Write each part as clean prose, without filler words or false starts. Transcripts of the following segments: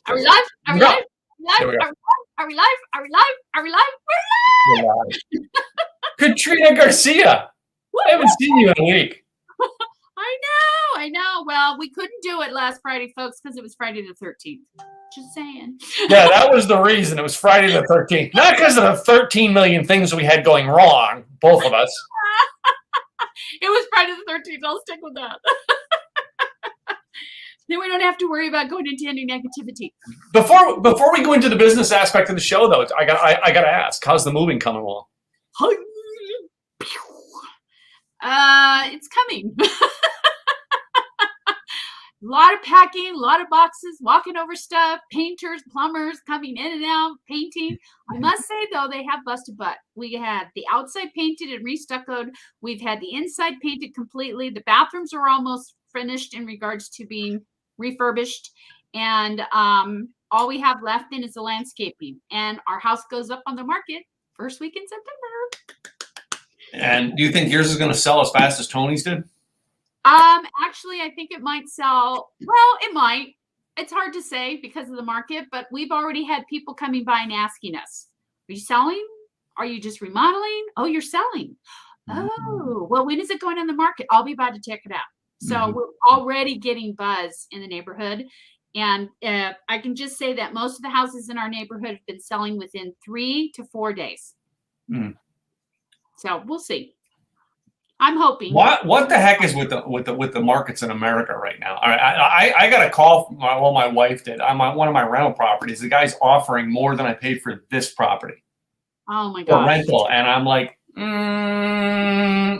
Are we live? Are we Go. live? There we go. Are we live? Are we live? Are we live? We're live. Katrina Garcia. I haven't seen you in a week. I know. Well, we couldn't do it last Friday, folks, because it was Friday the 13th. Just saying. Yeah, that was the reason. It was Friday the 13th. Not because of the 13 million things we had going wrong, both of us. It was Friday the 13th. I'll stick with that. Then we don't have to worry about going into any negativity. Before we go into the business aspect of the show, though, I got to ask, how's the moving coming along? It's coming. A lot of packing, a lot of boxes, walking over stuff, painters, plumbers coming in and out, painting. I must say, though, they have busted butt. We had the outside painted and restuccoed. We've had the inside painted completely. The bathrooms are almost finished in regards to being refurbished. And all we have left then is the landscaping. And our house goes up on the market first week in September. And do you think yours is going to sell as fast as Tony's did? Actually, I think it might sell. Well, it might. It's hard to say because of the market, but we've already had people coming by and asking us, are you selling? Are you just remodeling? Oh, you're selling. Oh, well, when is it going on the market? I'll be by to check it out. So we're already getting buzz in the neighborhood. And I can just say that most of the houses in our neighborhood have been selling within 3 to 4 days. So we'll see. I'm hoping. What the heck is with the markets in America right now? I got a call. Well, my wife did. On one of my rental properties, the guy's offering more than I paid for this property. Oh my For gosh. rental, and I'm like,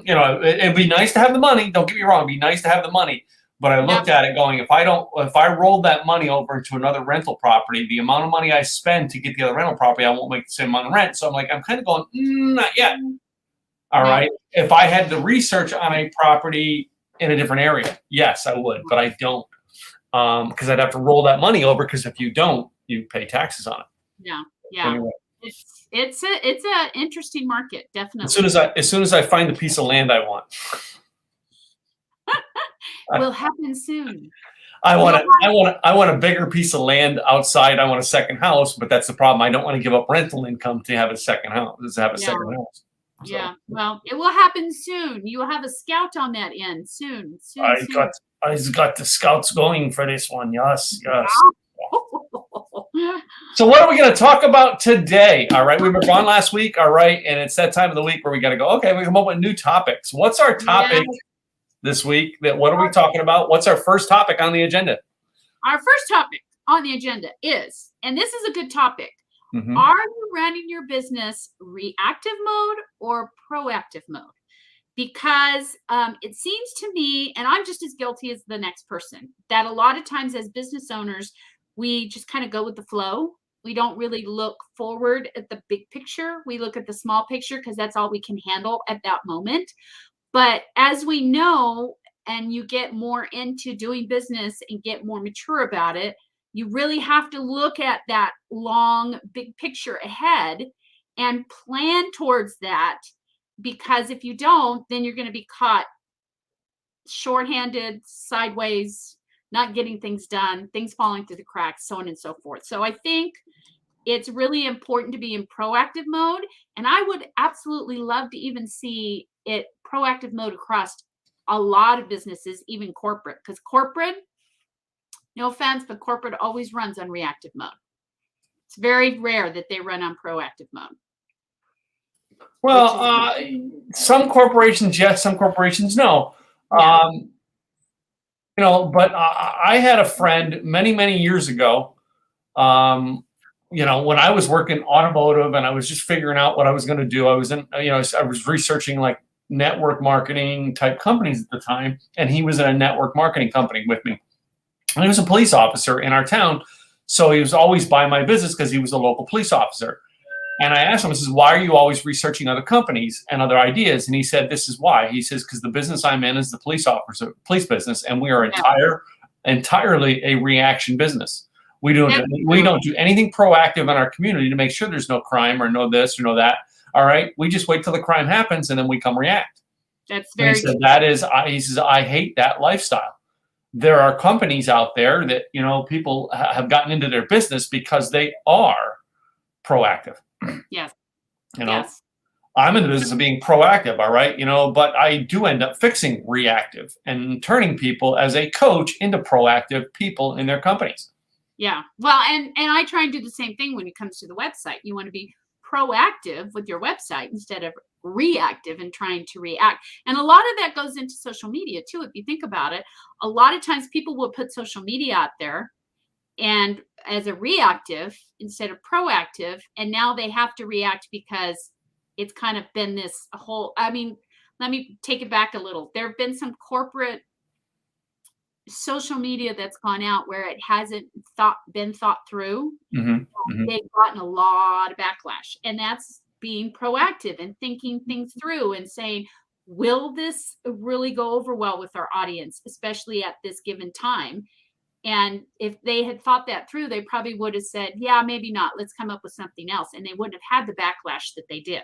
it'd be nice to have the money. Don't get me wrong, it'd be nice to have the money. But I looked at it going, if I rolled that money over to another rental property, the amount of money I spend to get the other rental property, I won't make the same amount of rent. So I'm like, I'm kind of going, not yet. All right. If I had the research on a property in a different area, yes, I would, but I don't, because I'd have to roll that money over. Because if you don't, you pay taxes on it. Yeah. Anyway. It's a interesting market, definitely. As soon as I find the piece of land I want, will happen soon. I want a bigger piece of land outside. I want a second house, but that's the problem. I don't want to give up rental income to have a second house. Second house. So. Yeah, well, it will happen soon. You will have a scout on that end soon. I got the scouts going for this one. Yes. So what are we going to talk about today? All right, we were gone last week. All right, and it's that time of the week where we got to go. Okay, we come up with new topics. What's our topic this week? What are we talking about? What's our first topic on the agenda? Our first topic on the agenda is, and this is a good topic. Are you running your business reactive mode or proactive mode? Because it seems to me, and I'm just as guilty as the next person, that a lot of times as business owners, we just kind of go with the flow. We don't really look forward at the big picture. We look at the small picture because that's all we can handle at that moment. But as we know, and you get more into doing business and get more mature about it, you really have to look at that long, big picture ahead and plan towards that. Because if you don't, then you're going to be caught shorthanded, sideways, not getting things done, things falling through the cracks, so on and so forth. So I think it's really important to be in proactive mode. And I would absolutely love to even see it proactive mode across a lot of businesses, even corporate, because corporate, no offense, but corporate always runs on reactive mode. It's very rare that they run on proactive mode. Well, some corporations, yes, some corporations, no. But I had a friend many, many years ago, when I was working automotive and I was just figuring out what I was going to do. I was researching like network marketing type companies at the time, and he was in a network marketing company with me. And he was a police officer in our town, so he was always by my business because he was a local police officer. And I asked him, I says, why are you always researching other companies and other ideas? And he said, this is why. He says, because the business I'm in is the police business, and we are entirely a reaction business. We don't do anything proactive in our community to make sure there's no crime or no this or no that. All right, we just wait till the crime happens and then we come react. That's very. He said, he says, I hate that lifestyle. there are companies out there that, people have gotten into their business because they are proactive. Yes. Yes. I'm in the business of being proactive, all right, but I do end up fixing reactive and turning people as a coach into proactive people in their companies. Yeah. Well, and I try and do the same thing when it comes to the website. You want to be proactive with your website instead of reactive and trying to react. And a lot of that goes into social media too. If you think about it, a lot of times people will put social media out there and as a reactive instead of proactive. And now they have to react because it's kind of been this whole, let me take it back a little. There have been some corporate social media that's gone out where it hasn't been thought through. They've gotten a lot of backlash, and that's being proactive and thinking things through and saying, will this really go over well with our audience, especially at this given time? And if they had thought that through, they probably would have said, yeah, maybe not, let's come up with something else, and they wouldn't have had the backlash that they did.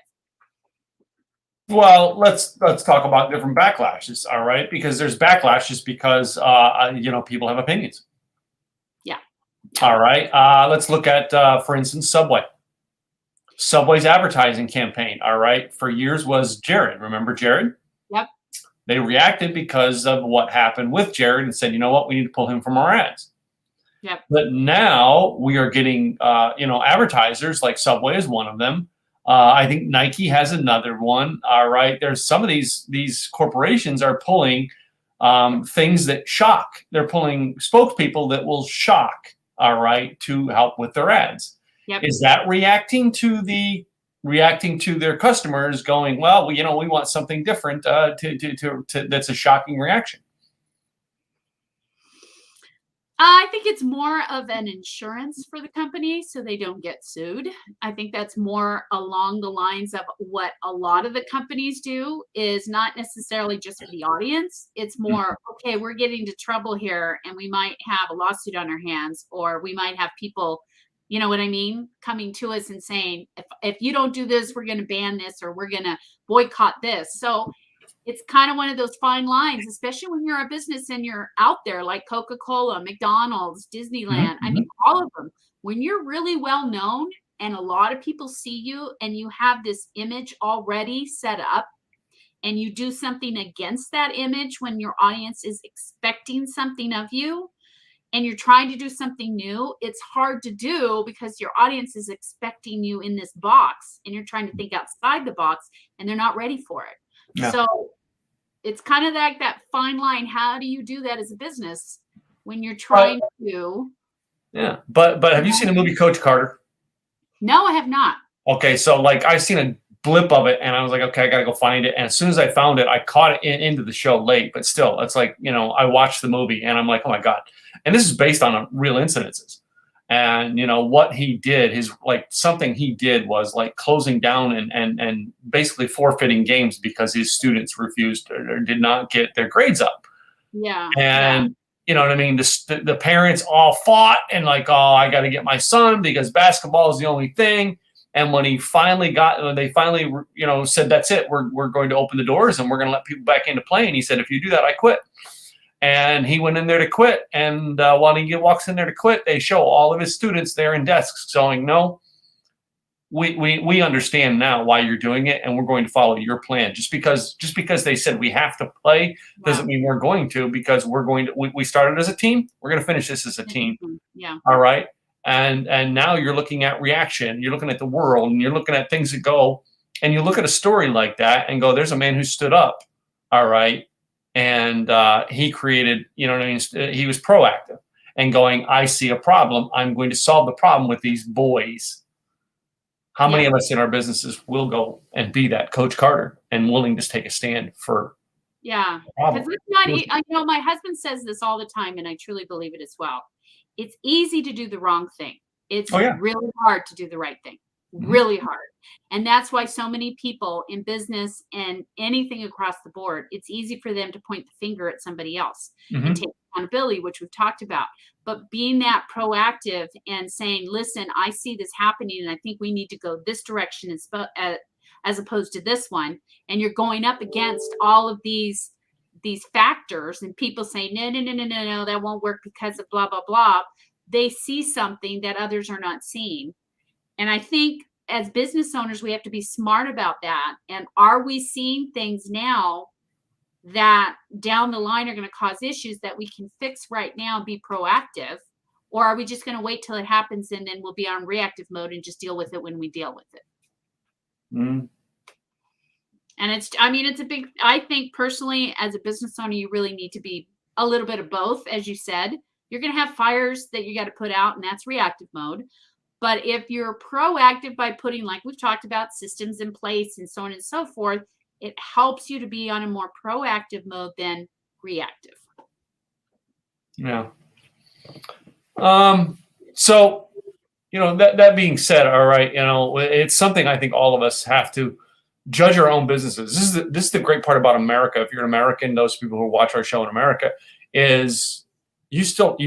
Well, let's talk about different backlashes, all right? Because there's backlash just because people have opinions. Yeah. All right. Let's look at, for instance, Subway. Subway's advertising campaign, all right, for years was Jared. Remember Jared? Yep. They reacted because of what happened with Jared and said, you know what, we need to pull him from our ads. Yep. But now we are getting, advertisers like Subway is one of them. I think Nike has another one. All right. There's some of these corporations are pulling things that shock. They're pulling spokespeople that will shock. All right. To help with their ads. Yep. Is that reacting to their customers going, well, we want something different to that's a shocking reaction? I think it's more of an insurance for the company so they don't get sued. I think that's more along the lines of what a lot of the companies do is not necessarily just for the audience. It's more, okay, we're getting into trouble here and we might have a lawsuit on our hands, or we might have people, you know what I mean, coming to us and saying, if you don't do this, we're going to ban this, or we're going to boycott this. So it's kind of one of those fine lines, especially when you're a business and you're out there like Coca-Cola, McDonald's, Disneyland. I mean, all of them. When you're really well known and a lot of people see you and you have this image already set up and you do something against that image when your audience is expecting something of you and you're trying to do something new, it's hard to do because your audience is expecting you in this box and you're trying to think outside the box and they're not ready for it. Yeah. So it's kind of like that fine line. How do you do that as a business when you're trying to? Yeah. But have you seen the movie Coach Carter? No, I have not. Okay. So I seen a blip of it and I was like, okay, I got to go find it. And as soon as I found it, I caught it into the show late, but still it's like, I watched the movie and I'm like, oh my God. And this is based on real incidences. And what he did, something he did was like closing down and basically forfeiting games because his students refused or did not get their grades up. Yeah. And you know what I mean? The parents all fought and like, oh, I got to get my son because basketball is the only thing. And when they finally said, that's it, we're going to open the doors and we're going to let people back into play. And he said, if you do that, I quit. And he went in there to quit. And while he walks in there to quit, they show all of his students there in desks going, no, we understand now why you're doing it. And we're going to follow your plan. Just because they said we have to play doesn't mean we're going to, because we started as a team. We're going to finish this as a team. Yeah. All right. And now you're looking at reaction. You're looking at the world and you're looking at things that go, and you look at a story like that and go, there's a man who stood up. All right. And he created, he was proactive and going, I see a problem. I'm going to solve the problem with these boys. How many of us in our businesses will go and be that Coach Carter and willing to take a stand for? Yeah. Because it's not, my husband says this all the time, and I truly believe it as well. It's easy to do the wrong thing. It's really hard to do the right thing. Really hard. And that's why so many people in business and anything across the board, it's easy for them to point the finger at somebody else and take accountability, which we've talked about. But being that proactive and saying, listen, I see this happening and I think we need to go this direction as opposed to this one. And you're going up against all of these these factors and people say, no, that won't work because of blah, blah, blah, they see something that others are not seeing. And I think as business owners, we have to be smart about that. And are we seeing things now that down the line are going to cause issues that we can fix right now and be proactive? Or are we just going to wait till it happens and then we'll be on reactive mode and just deal with it when we deal with it? Mm. And it's a big, I think personally, as a business owner, you really need to be a little bit of both. As you said, you're going to have fires that you got to put out, and that's reactive mode. But if you're proactive by putting, like we've talked about, systems in place and so on and so forth, it helps you to be on a more proactive mode than reactive. Yeah. So, that being said, all right, it's something I think all of us have to judge our own businesses. This is the great part about America. If you're an American, those people who watch our show in America, is you still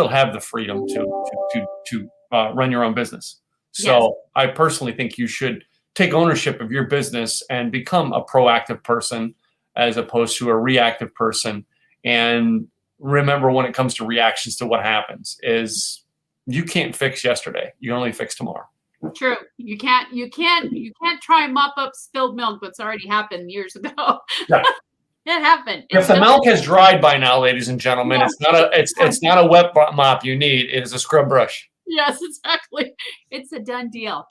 have the freedom to run your own business. So yes. I personally think you should take ownership of your business and become a proactive person as opposed to a reactive person. And remember, when it comes to reactions to what happens, is you can't fix yesterday. You can only fix tomorrow. True. You can't try and mop up spilled milk that's already happened years ago. Yeah. It happened. If the milk has dried by now, ladies and gentlemen, yeah. it's not a wet mop you need. It is a scrub brush. Yes, exactly. It's a done deal.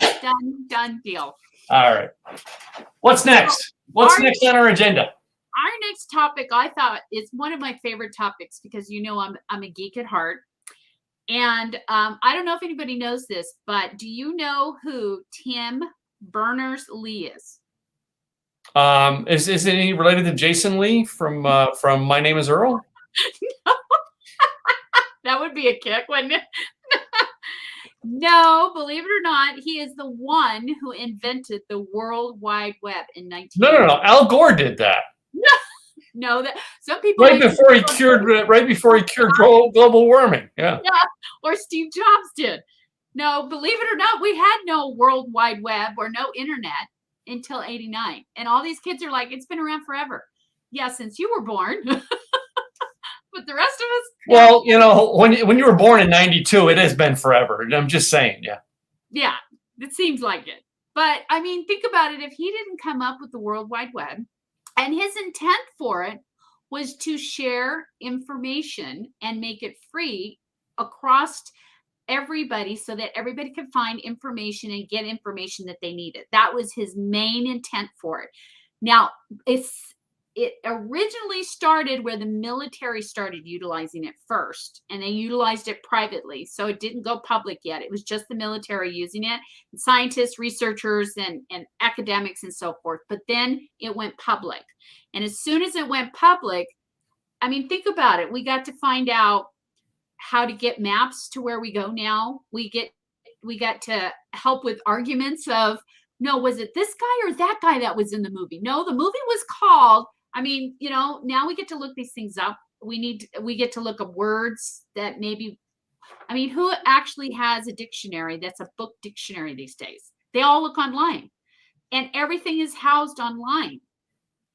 Done deal. All right. What's next? What's next on our agenda? Our next topic, I thought, is one of my favorite topics because I'm a geek at heart. And I don't know if anybody knows this, but do you know who Tim Berners-Lee is? Is he related to Jason Lee from My Name Is Earl? No. That would be a kick, wouldn't it? No, believe it or not, he is the one who invented the World Wide Web in 19. No. Al Gore did that. No, that some people right before he cured global warming. Yeah. Yeah, or Steve Jobs did. No, believe it or not, we had no World Wide Web or no internet until 89. And all these kids are like, it's been around forever. Yeah, since you were born. But the rest of us. Well, when you were born in 92, it has been forever. I'm just saying, yeah. Yeah, it seems like it. But I mean, think about it. If he didn't come up with the World Wide Web, and his intent for it was to share information and make it free across everybody so that everybody could find information and get information that they needed. That was his main intent for it. Now, it originally started where the military started utilizing it first, and they utilized it privately. So it didn't go public yet. It was just the military using it, scientists, researchers, and academics and so forth. But then it went public. And as soon as it went public, I mean, think about it. We got to find out how to get maps to where we go now. We got to help with arguments of, no, was it this guy or that guy that was in the movie? No, the movie was called. I mean, now we get to look these things up. We get to look up words that maybe, I mean, who actually has a dictionary that's a book dictionary these days? They all look online, and everything is housed online.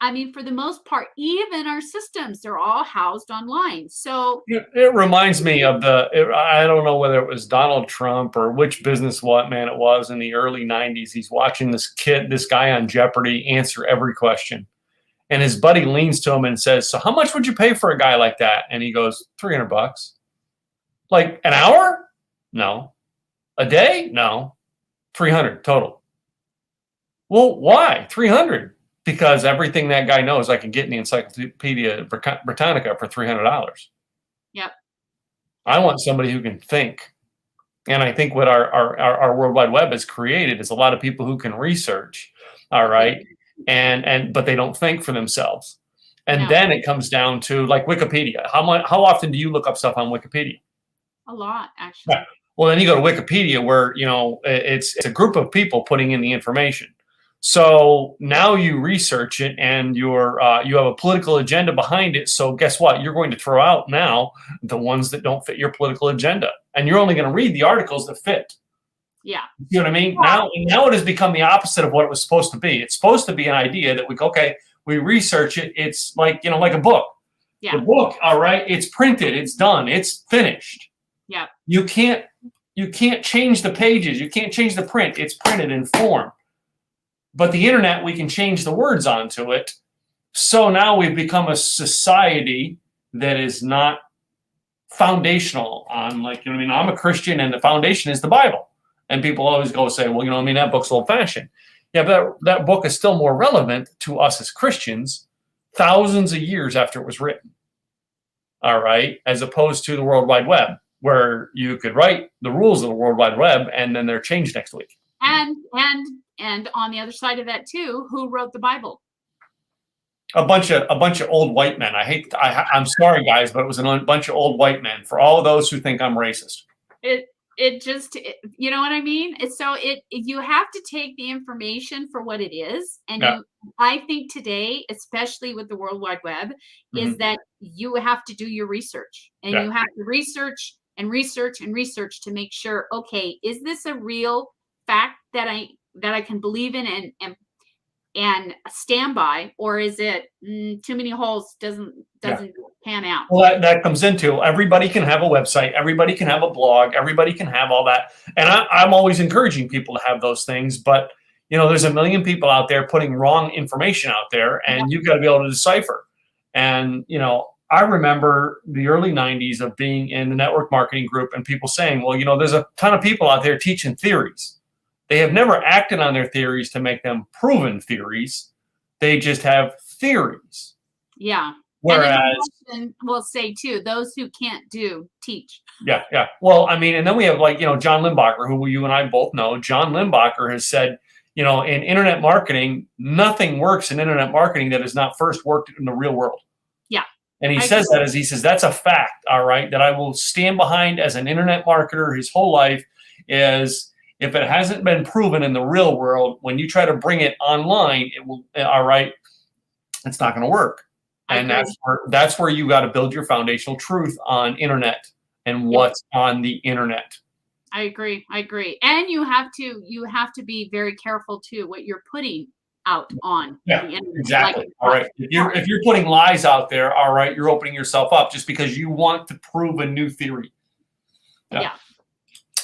I mean, for the most part, even our systems, they're all housed online. So it reminds me of I don't know whether it was Donald Trump or which businessman it was in the early 90s. He's watching this guy on Jeopardy answer every question. And his buddy leans to him and says, "So how much would you pay for a guy like that?" And he goes, $300. Like an hour? No. A day? No. 300 total. Well, why 300? Because everything that guy knows I can get in the Encyclopedia Britannica for $300. Yep. I want somebody who can think. And I think what our World Wide Web has created is a lot of people who can research. All right. But they don't think for themselves. And then it comes down to like Wikipedia. How often do you look up stuff on Wikipedia? A lot, actually. Yeah. Well, then you go to Wikipedia where, it's a group of people putting in the information. So now you research it and you have a political agenda behind it. So guess what? You're going to throw out now the ones that don't fit your political agenda. And you're only going to read the articles that fit. Yeah. You know what I mean? Now it has become the opposite of what it was supposed to be. It's supposed to be an idea that we we research it. It's like, like a book. Yeah. The book, all right, it's printed, it's done, it's finished. Yeah. You can't change the pages. You can't change the print. It's printed in form. But the internet, we can change the words onto it. So now we've become a society that is not foundational on, like, I'm a Christian and the foundation is the Bible. And people always go say, well, that book's old fashioned. Yeah, but that book is still more relevant to us as Christians thousands of years after it was written. All right. As opposed to the World Wide Web, where you could write the rules of the World Wide Web and then they're changed next week. And on the other side of that too, who wrote the Bible? A bunch of old white men. I'm sorry, guys, but it was a bunch of old white men. For all of those who think I'm racist, it just, you know what I mean? You have to take the information for what it is, and I think today, especially with the World Wide Web, is that you have to do your research, and you have to research and research and research to make sure, okay, is this a real fact that I can believe in and stand by, or is it too many holes, doesn't pan out? Well, that comes into everybody can have a website, everybody can have a blog, everybody can have all that, and I'm always encouraging people to have those things. But there's a million people out there putting wrong information out there, and you've got to be able to decipher. And I remember the early 90s of being in the network marketing group and people saying, well, there's a ton of people out there teaching theories. They have never acted on their theories to make them proven theories. They just have theories. Yeah. Whereas, we'll say too, those who can't teach. Yeah. Well, and then we have John Limbacher, who you and I both know. John Limbacher has said, in internet marketing, nothing works in internet marketing that has not first worked in the real world. Yeah. And he says that's a fact, all right, that I will stand behind as an internet marketer his whole life is, if it hasn't been proven in the real world, when you try to bring it online, it will, all right, it's not going to work. And that's where you got to build your foundational truth on internet and what's on the internet. I agree. And you have to be very careful too what you're putting out on the internet. Exactly. All right. If you're putting lies out there, all right, you're opening yourself up just because you want to prove a new theory. Yeah.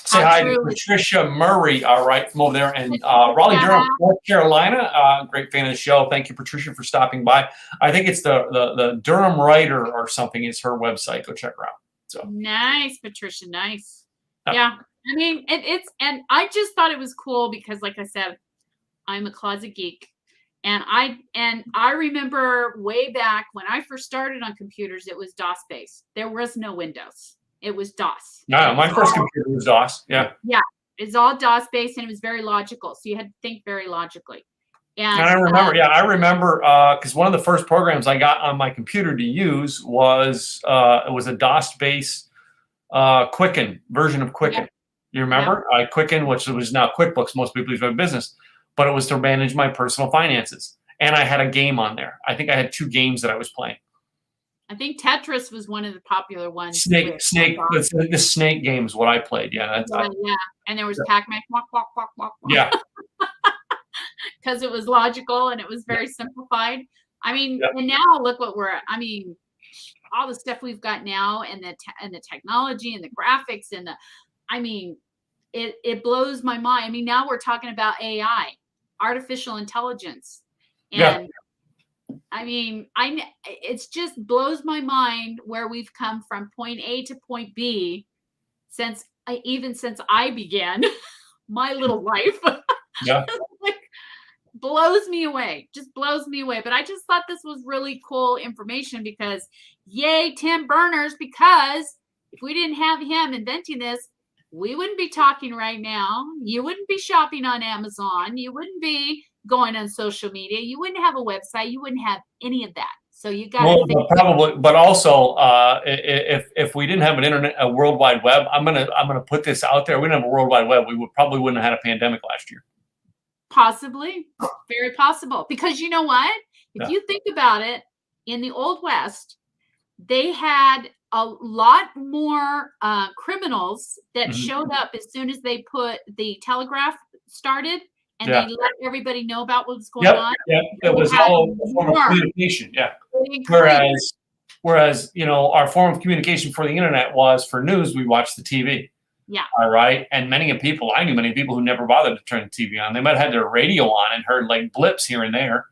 Say hi to Patricia Murray, all right, from over there in Raleigh, Durham, North Carolina. Great fan of the show. Thank you, Patricia, for stopping by. I think it's the Durham Writer or something is her website. Go check her out. So nice, Patricia. Nice. Yeah. It's and I just thought it was cool because, like I said, I'm a closet geek, and I remember way back when I first started on computers, it was DOS based. There was no Windows. It was DOS. No, my first computer was DOS. Yeah. Yeah. It's all DOS based, and it was very logical. So you had to think very logically. And I remember because one of the first programs I got on my computer to use was it was a DOS based Quicken version of Quicken. Yeah. You remember? Quicken, which was now QuickBooks. Most people use for business, but it was to manage my personal finances. And I had a game on there. I think I had 2 games that I was playing. I think Tetris was one of the popular ones. Snake. The snake game is what I played. Yeah. And there was Pac-Man. Yeah. Because it was logical and it was very simplified. And now look what all the stuff we've got now, and the technology and the graphics and it blows my mind. Now we're talking about AI, artificial intelligence, and it's just blows my mind where we've come from point A to point B since I began my little life. Yeah. Blows me away. Just blows me away. But I just thought this was really cool information because yay, Tim Berners, because if we didn't have him inventing this, we wouldn't be talking right now. You wouldn't be shopping on Amazon. You wouldn't be going on social media. You wouldn't have a website. You wouldn't have any of that. So you got to probably, but also if we didn't have a World Wide Web, I'm gonna put this out there. We didn't have a World Wide Web. We probably wouldn't have had a pandemic last year. Possibly, very possible. Because you know what? If you think about it, in the Old West, they had a lot more criminals that showed up as soon as they put the telegraph started and they let everybody know about what's going Yep. on. Yep. It was all a form of communication. Yeah. Whereas, you know, our form of communication for the internet was for news, we watched the TV. Yeah. All right. And I knew many people who never bothered to turn the TV on. They might have had their radio on and heard like blips here and there.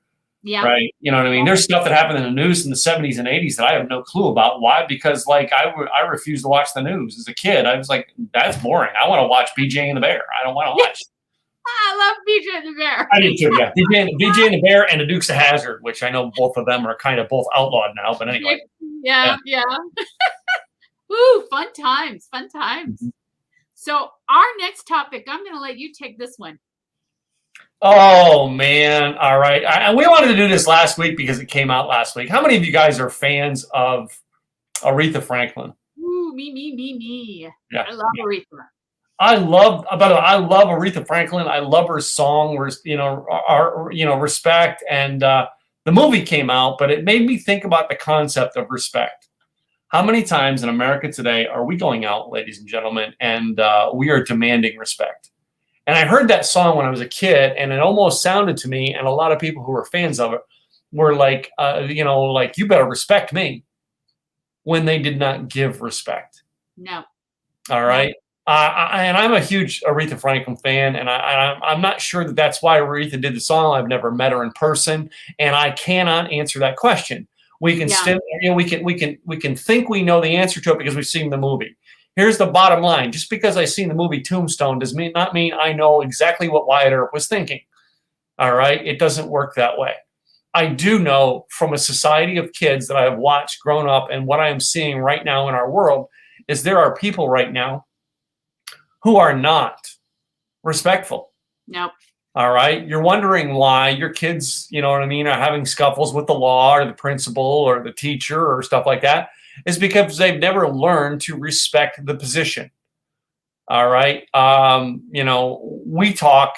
Yeah. Right. You know what I mean? There's stuff that happened in the news in the 70s and 80s that I have no clue about. Why? Because like I refused to watch the news as a kid. I was like, that's boring. I want to watch BJ and the Bear. I don't want to watch. I love BJ and the Bear. I do too, yeah. BJ and the Bear and the Dukes of Hazzard, which I know both of them are kind of both outlawed now, but anyway. Yeah. Ooh, fun times. Mm-hmm. So our next topic, I'm going to let you take this one. Oh, man. All right. And we wanted to do this last week because it came out last week. How many of you guys are fans of Aretha Franklin? Ooh, me. Yeah. I love Aretha. I love Aretha Franklin. I love her song, Respect. And the movie came out, but it made me think about the concept of respect. How many times in America today are we going out, ladies and gentlemen, and we are demanding respect? And I heard that song when I was a kid, and it almost sounded to me, and a lot of people who were fans of it were like, you better respect me, when they did not give respect. No. All right. And I'm a huge Aretha Franklin fan, and I'm not sure that that's why Aretha did the song. I've never met her in person, and I cannot answer that question. We can we can think we know the answer to it because we've seen the movie. Here's the bottom line: just because I've seen the movie Tombstone does not mean I know exactly what Wyatt Earp was thinking. All right, it doesn't work that way. I do know from a society of kids that I have watched, grown up, and what I am seeing right now in our world is there are people right now who are not respectful. Nope. All right. You're wondering why your kids, you know what I mean, are having scuffles with the law or the principal or the teacher or stuff like that. Is because they've never learned to respect the position. All right. We talk,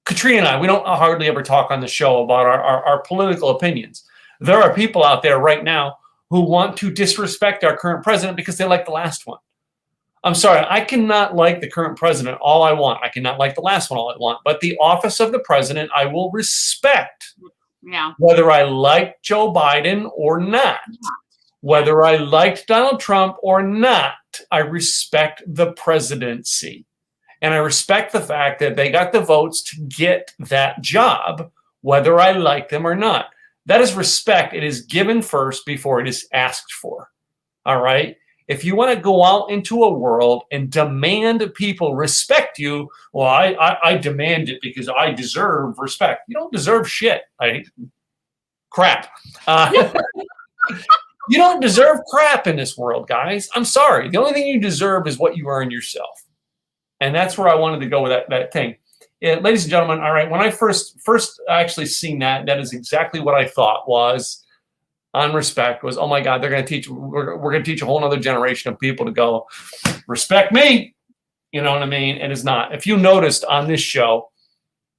Katrina and I, we don't hardly ever talk on the show about our political opinions. There are people out there right now who want to disrespect our current president because they like the last one. I'm sorry, I cannot like the current president all I want. I cannot like the last one all I want. But the office of the president, I will respect. Yeah. Whether I like Joe Biden or not. Whether I liked Donald Trump or not, I respect the presidency. And I respect the fact that they got the votes to get that job, whether I like them or not. That is respect. It is given first before it is asked for. All right? If you want to go out into a world and demand people respect you, well, I demand it because I deserve respect. You don't deserve shit. Crap. You don't deserve crap in this world, guys. I'm sorry. The only thing you deserve is what you earn yourself. And that's where I wanted to go with that thing. Yeah, ladies and gentlemen, all right, when I first actually seen that is exactly what I thought was on respect was, oh my God, we're going to teach a whole other generation of people to go, respect me. You know what I mean? It is not. If you noticed on this show,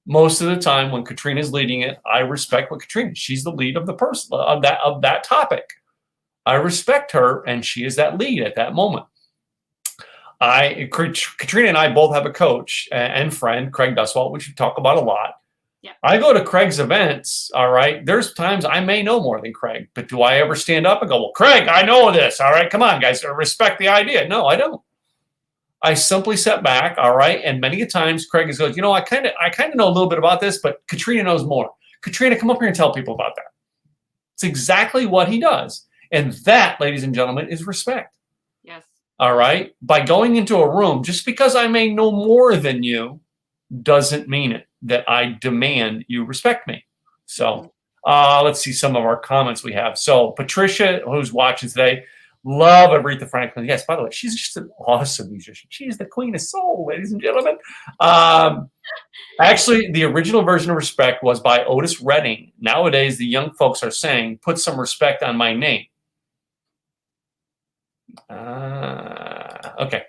most of the time when Katrina's leading it, I respect what Katrina, she's the lead of the person of that topic. I respect her, and she is that lead at that moment. Katrina and I both have a coach and friend, Craig Duswalt, which we talk about a lot. Yeah. I go to Craig's events, all right? There's times I may know more than Craig, but do I ever stand up and go, well, Craig, I know this, all right? Come on, guys, respect the idea. No, I don't. I simply sit back, all right? And many times Craig goes, you know, I kind of know a little bit about this, but Katrina knows more. Katrina, come up here and tell people about that. It's exactly what he does. And that, ladies and gentlemen, is respect. Yes. All right? By going into a room, just because I may know more than you doesn't mean it that I demand you respect me. So let's see some of our comments we have. So Patricia, who's watching today, love Aretha Franklin. Yes, by the way, she's just an awesome musician. She's the queen of soul, ladies and gentlemen. Actually, the original version of Respect was by Otis Redding. Nowadays, the young folks are saying, put some respect on my name. Okay.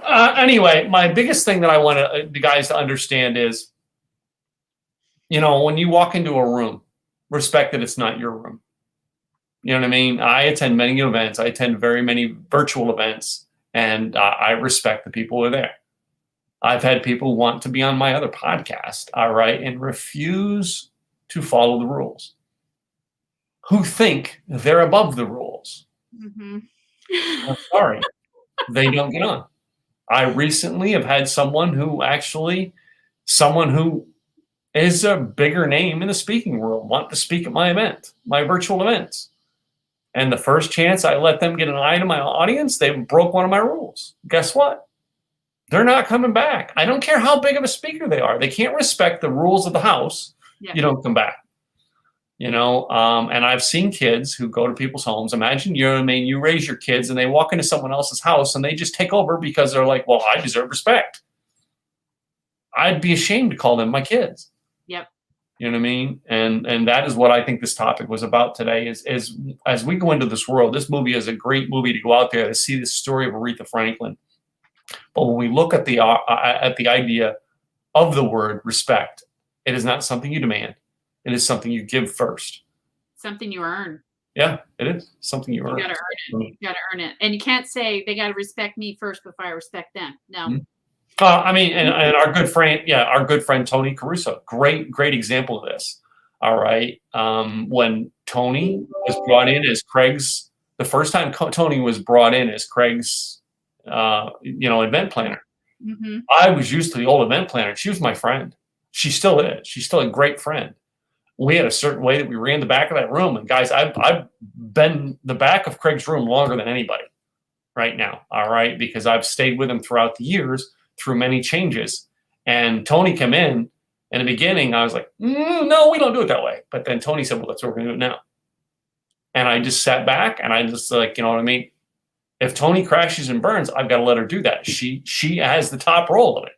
Anyway, my biggest thing that I want the guys to understand is, you know, when you walk into a room, respect that it's not your room. You know what I mean? I attend many events. I attend very many virtual events, and I respect the people who are there. I've had people want to be on my other podcast, all right, and refuse to follow the rules, who think they're above the rules. Mm-hmm. I'm sorry, they don't get on. I recently have had someone who is a bigger name in the speaking world want to speak at my event, my virtual events. And the first chance I let them get an eye to my audience, they broke one of my rules. Guess what? They're not coming back. I don't care how big of a speaker they are. They can't respect the rules of the house. Yeah. You don't come back. And I've seen kids who go to people's homes. Imagine, you raise your kids and they walk into someone else's house and they just take over because they're like, well, I deserve respect. I'd be ashamed to call them my kids. Yep. You know what I mean? And that is what I think this topic was about today is as we go into this world, this movie is a great movie to go out there to see the story of Aretha Franklin. But when we look at the idea of the word respect, it is not something you demand. It is something you give first. Something you earn. Yeah, it is something you earn. You got to earn it. You got to earn it. And you can't say they got to respect me first before I respect them. No. Mm-hmm. And our good friend Tony Caruso, great example of this. All right, when Tony was brought in as Craig's, the first time Tony was brought in as Craig's, event planner. Mm-hmm. I was used to the old event planner. She was my friend. She still is. She's still a great friend. We had a certain way that we ran the back of that room, and guys, I've been the back of Craig's room longer than anybody right now. All right, because I've stayed with him throughout the years, through many changes. And Tony came in the beginning. I was like, no, we don't do it that way. But then Tony said, well, that's what we're going to do it now. And I just sat back and I just like, you know what I mean? If Tony crashes and burns, I've got to let her do that. She has the top role of it.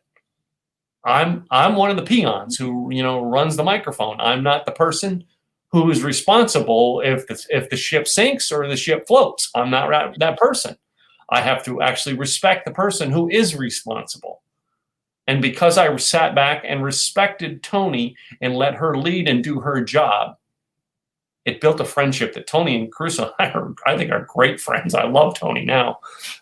I'm one of the peons who, runs the microphone. I'm not the person who is responsible if the ship sinks or the ship floats. I'm not that person. I have to actually respect the person who is responsible. And because I sat back and respected Tony and let her lead and do her job, it built a friendship that Tony and Caruso, I think, are great friends. I love Tony now.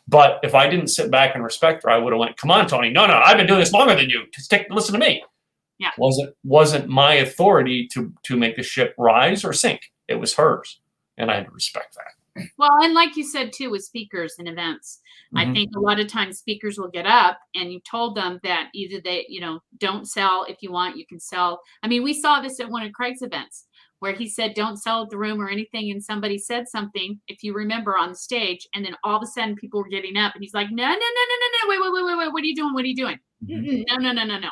But if I didn't sit back and respect her, I would have went, come on, Tony. No, I've been doing this longer than you. Just listen to me. Yeah. Wasn't my authority to make the ship rise or sink. It was hers. And I had to respect that. Well, and like you said, too, with speakers and events, I think a lot of times speakers will get up and you told them that either they, don't sell. If you want, you can sell. I mean, we saw this at one of Craig's events where he said, don't sell at the room or anything. And somebody said something, if you remember, on the stage. And then all of a sudden people were getting up and he's like, no, wait. What are you doing? What are you doing? No.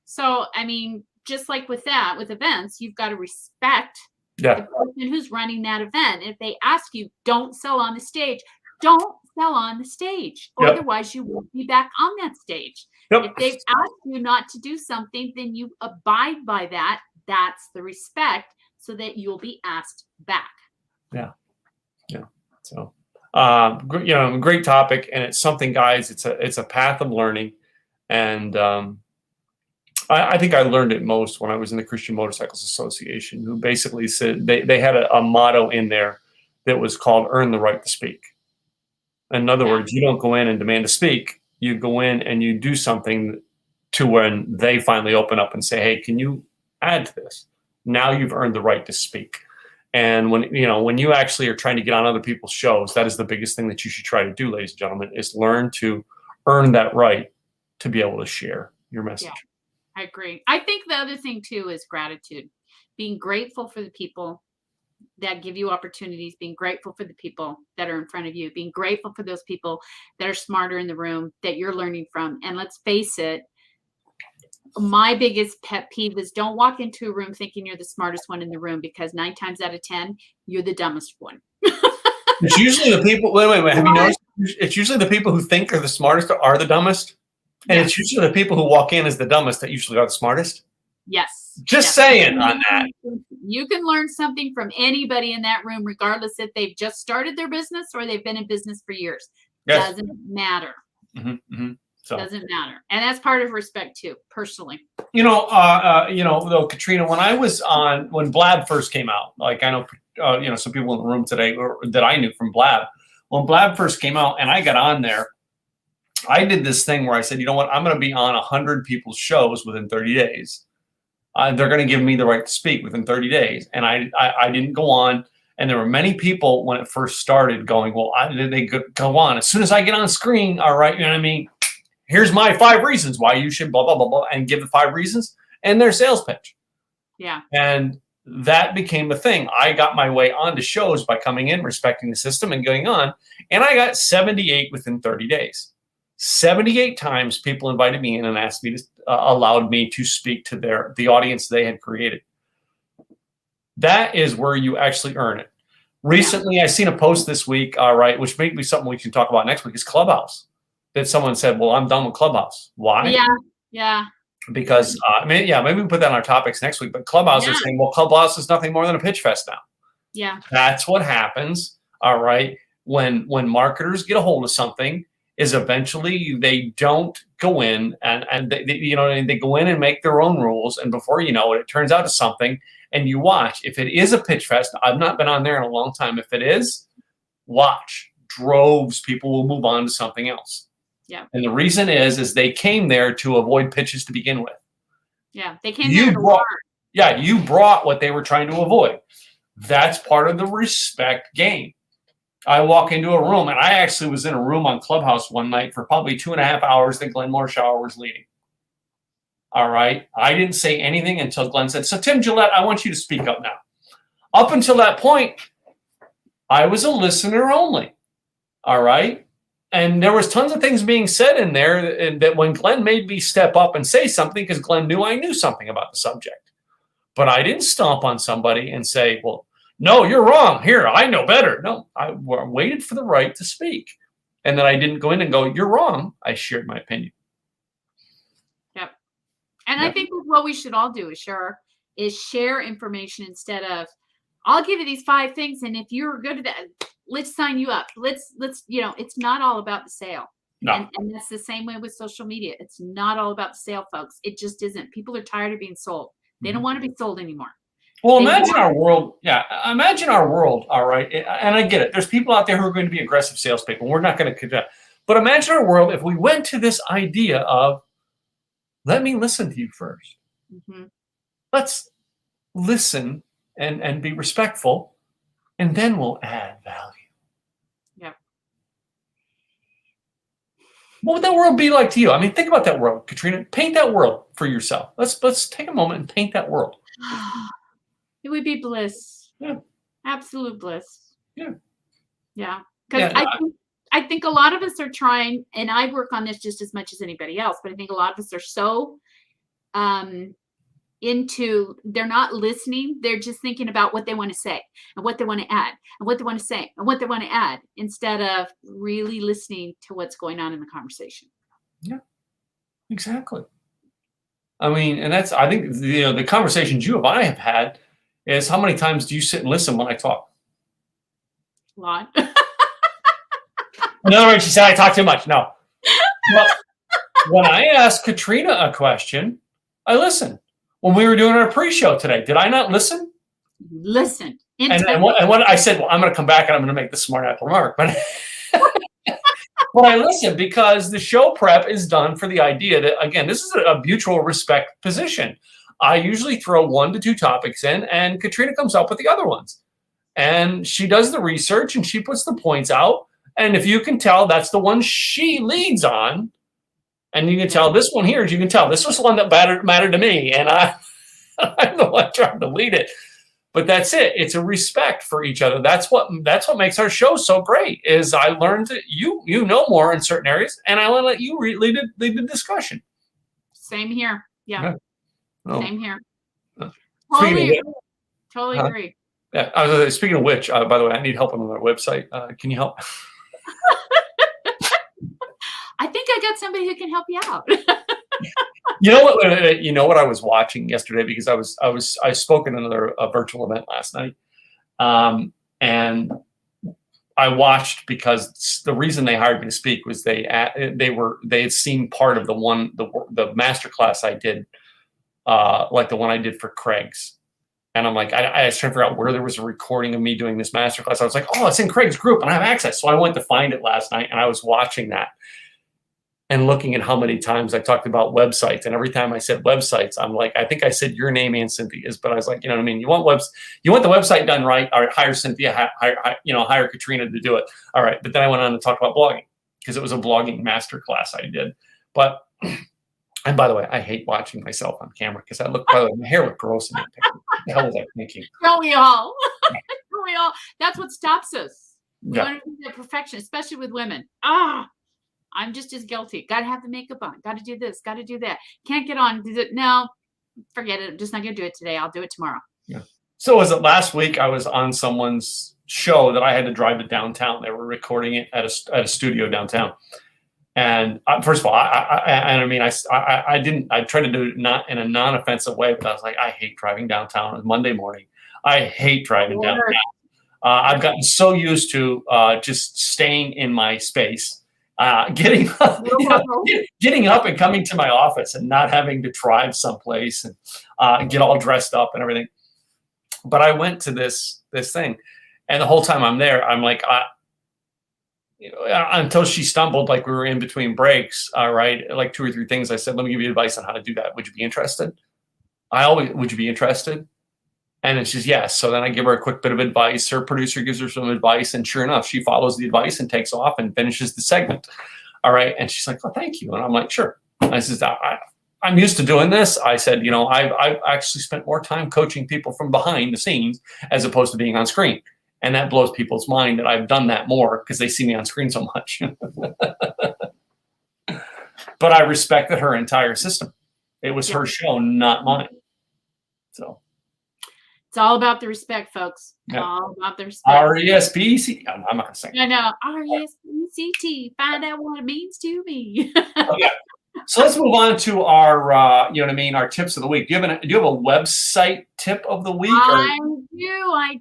So, I mean, just like with that, with events, you've got to respect the person who's running that event. If they ask you, don't sell on the stage, don't sell on the stage. Or otherwise you won't be back on that stage. If they've asked you not to do something, then you abide by that. That's the respect, so that you'll be asked back. Yeah. So, great topic. And it's something, guys, it's a path of learning. And, I think I learned it most when I was in the Christian Motorcycles Association, who basically said they had a motto in there that was called earn the right to speak. In other words, you don't go in and demand to speak. You go in and you do something to when they finally open up and say, hey, can you add to this? Now you've earned the right to speak. And when you actually are trying to get on other people's shows, that is the biggest thing that you should try to do, ladies and gentlemen, is learn to earn that right to be able to share your message. Yeah. I agree. I think the other thing, too, is gratitude. Being grateful for the people that give you opportunities, being grateful for the people that are in front of you, being grateful for those people that are smarter in the room that you're learning from. And let's face it, my biggest pet peeve is don't walk into a room thinking you're the smartest one in the room, because 9 times out of 10, you're the dumbest one. It's usually the people, wait, have you noticed? It's usually the people who think are the smartest are the dumbest. And it's usually the people who walk in as the dumbest that usually are the smartest. Yes. Just saying on that. You can learn something from anybody in that room, regardless if they've just started their business or they've been in business for years. Yes. Doesn't matter. So. Doesn't matter. And that's part of respect too, personally. Though, Katrina, when Blab first came out, like I know, some people in the room today that I knew from Blab, when Blab first came out and I got on there, I did this thing where I said, you know what, I'm going to be on 100 people's shows within 30 days. They're going to give me the right to speak within 30 days. And I didn't go on. And there were many people when it first started going, well, they go on. As soon as I get on screen, all right, you know what I mean? Here's my 5 reasons why you should blah, blah, blah, blah, and give the 5 reasons and their sales pitch. Yeah. And that became a thing. I got my way onto shows by coming in, respecting the system and going on. And I got 78 within 30 days. 78 times people invited me in and asked me to, allowed me to speak to the audience they had created. That is where you actually earn it. Recently, I seen a post this week, all right, which may be something we can talk about next week, is Clubhouse. That someone said, well, I'm done with Clubhouse. Why? Yeah. Because, maybe we put that on our topics next week, but Clubhouse is saying, well, Clubhouse is nothing more than a pitch fest now. Yeah. That's what happens, all right, when marketers get a hold of something, is eventually they don't go in and they go in and make their own rules. And before you know it, it turns out to something. And you watch, if it is a pitch fest, I've not been on there in a long time. If it is, watch. Droves, people will move on to something else. Yeah. And the reason is they came there to avoid pitches to begin with. Yeah. They came there to learn. Yeah, you brought what they were trying to avoid. That's part of the respect game. I walk into a room, and I actually was in a room on Clubhouse one night for probably 2.5 hours that Glenn Morshower was leading. All right. I didn't say anything until Glenn said, so Tim Gillette, I want you to speak up now. Up until that point, I was a listener only. All right. And there was tons of things being said in there and that when Glenn made me step up and say something, because Glenn knew I knew something about the subject. But I didn't stomp on somebody and say, well, no, you're wrong. Here, I know better. No, I waited for the right to speak. And then I didn't go in and go, you're wrong. I shared my opinion. And I think what we should all do is share information instead of, I'll give you these 5 things, and if you're good at that, let's sign you up. Let's it's not all about the sale. No. And that's the same way with social media. It's not all about the sale, folks. It just isn't. People are tired of being sold. They don't want to be sold anymore. Well, imagine our world. Yeah, imagine our world. All right, and I get it. There's people out there who are going to be aggressive salespeople. We're not going to condemn. But imagine our world if we went to this idea of, let me listen to you first. Mm-hmm. Let's listen and be respectful, and then we'll add value. Yeah. What would that world be like to you? I mean, think about that world, Katrina. Paint that world for yourself. Let's take a moment and paint that world. It would be bliss. Yeah. Absolute bliss. Yeah. Yeah. Because I think a lot of us are trying, and I work on this just as much as anybody else, but I think a lot of us are so they're not listening. They're just thinking about what they want to say and what they want to add and what they want to say and what they want to add instead of really listening to what's going on in the conversation. Yeah, exactly. I mean, and that's, I think, the conversations you and I have had is, how many times do you sit and listen when I talk? A lot. In other words, she said I talk too much. No. But when I asked Katrina a question, I listened. When we were doing our pre-show today, did I not listen? Listen. And what I said, well, I'm going to come back and I'm going to make the smart apple remark. But but I listened because the show prep is done for the idea that, again, this is a mutual respect position. I usually throw 1 to 2 topics in, and Katrina comes up with the other ones. And she does the research and she puts the points out. And if you can tell, that's the one she leads on. And you can tell this one here, you can tell this was the one that mattered to me. And I'm the one trying to lead it. But that's it. It's a respect for each other. That's what makes our show so great, is I learned that you know more in certain areas, and I want to let you lead the discussion. Same here. Yeah. Oh. Same here. Totally agree. Yeah. Speaking of which, by the way, I need help on our website. Can you help? I think I got somebody who can help you out. You know what? You know what I was watching yesterday, because I spoke in another virtual event last night, and I watched because the reason they hired me to speak was they had seen part of the masterclass I did, like the one I did for Craig's. And I'm like, I was trying to figure out where there was a recording of me doing this masterclass. I was like, oh, it's in Craig's group and I have access. So I went to find it last night and I was watching that. and looking at how many times I talked about websites. And every time I said websites, I'm like, I think I said your name and Cynthia's, but I was like, you know what I mean? You want the website done right. All right, hire Cynthia, hire Katrina to do it. All right. But then I went on to talk about blogging because it was a blogging masterclass I did. But, and by the way, I hate watching myself on camera because my hair looked gross in that picture. What the hell was I thinking? Don't we all? Don't we all? That's what stops us. We Yeah. want to do that perfection, especially with women. I'm just as guilty. Got to have the makeup on. Got to do this. Got to do that. Can't get on. No, forget it. I'm just not going to do it today. I'll do it tomorrow. Yeah. So was it last week? I was on someone's show that I had to drive to downtown. They were recording it at a studio downtown. And first of all, I tried to do it not in a non-offensive way, but I was like, I hate driving downtown. It was Monday morning. I hate driving downtown. I've gotten so used to just staying in my space. Getting up and coming to my office and not having to drive someplace and get all dressed up and everything. But I went to this thing, and the whole time I'm there, I'm like, until she stumbled, like we were in between breaks, right? Like 2 or 3 things. I said, let me give you advice on how to do that. Would you be interested? Would you be interested? And then she's yes. So then I give her a quick bit of advice. Her producer gives her some advice. And sure enough, she follows the advice and takes off and finishes the segment. All right. And she's like, oh, thank you. And I'm like, sure. I said, I'm used to doing this. I said, I've actually spent more time coaching people from behind the scenes as opposed to being on screen. And that blows people's mind that I've done that more because they see me on screen so much. But I respected her entire system. It was her show, not mine. So. It's all about the respect, folks. Yep. All about the respect. R-E-S-P-E-C-T. I'm not going to say it. I know. R-E-S-P-E-C-T. Find out what it means to me. Okay. So let's move on to our, our tips of the week. Do you have a website tip of the week? I